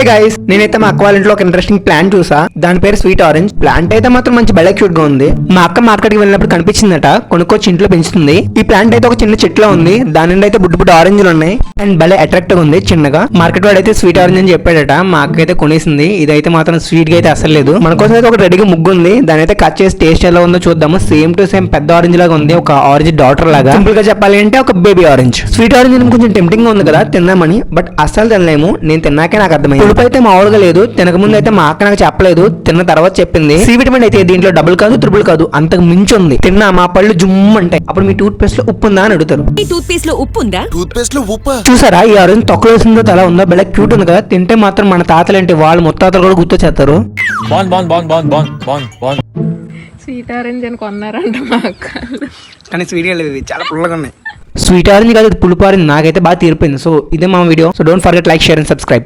Hey guys, నేనైతే మా అక్క వాళ్ళ ఇంట్లో ఒక ఇంట్రెస్టింగ్ ప్లాంట్ చూసా. దాని పేరు స్వీట్ ఆరెంజ్. ప్లాంట్ అయితే మాత్రం మంచి భలే క్యూట్ గా ఉంది. మా అక్క మార్కెట్ కి వెళ్ళినప్పుడు కనిపించిందట, కొనుక్కొచ్చి ఇంట్లో పెంచుతుంది. ఈ ప్లాంట్ అయితే ఒక చిన్న చెట్లో ఉంది. దాని నుండి అయితే బుడ్డు బుడ్డు ఆరెంజ్లు ఉన్నాయి అండ్ భలే అట్రాక్టివ్ గా ఉంది చిన్నగా. మార్కెట్ వాడు అయితే స్వీట్ ఆరెంజ్ అని చెప్పాడట. మా అక్క అయితే కొనేసింది. ఇదైతే మాత్రం స్వీట్ గా అయితే అసలు లేదు. మన కోసం అయితే ఒక రెడీగా ముగ్గు ఉంది. దాని అయితే కట్ చేసి టేస్ట్ ఎలా ఉందో చూద్దాము. సేమ్ టు సేమ్ పెద్ద ఆరెంజ్ లాగా ఉంది, ఒక ఆరెంజ్ డాటర్ లాగా. సింపుల్ గా చెప్పాలి అంటే ఒక బేబీ ఆరెంజ్. స్వీట్ ఆరెంజ్ కొంచెం టెంప్టింగ్ గా ఉంది కదా తిందామని, బట్ అస్సలు తినలేము. నేను తిన్నాకే నాకు అర్థమైంది. పులుపు అయితే మామూలుగా లేదు. తినక ముందు అయితే మా అక్క నాకు చెప్పలేదు, తిన్న తర్వాత చెప్పింది. సి విటమిన్ అయితే దీంట్లో డబుల్ కాదు త్రిబుల్ కాదు, అంతకు మించి ఉంది. తిన్నా మా పళ్ళు జుమ్ అంటాయి. అప్పుడు మీ టూత్ పేస్ట్ లో ఉప్పు ఉందా అని అడుగుతారు. టూత్ పేస్ట్ లో ఉప్పు ఉందా? టూత్ పేస్ట్ లో ఉప్పు చూసారా ఈ ఆరెంజ్ తొక్కలో వేసిందో తల ఉందో భలే క్యూట్ ఉంది కదా. తింటే మాత్రం మన తాతలేంటి వాళ్ళు ముత్తాతలు కూడా గుర్తొచ్చేస్తారు. స్వీట్ ఆరెంజ్ అని కొన్నారంట మా అక్క. కానీ స్వీట్ ఇవి చాలా పుల్లగా ఉన్నాయి. స్వీట్ ఆరెంజ్ కాదు పులుపు ఆరెంజ్. నాకైతే బాగా తీరిపోయింది. సో ఇదే మా video. So don't forget like share and subscribe.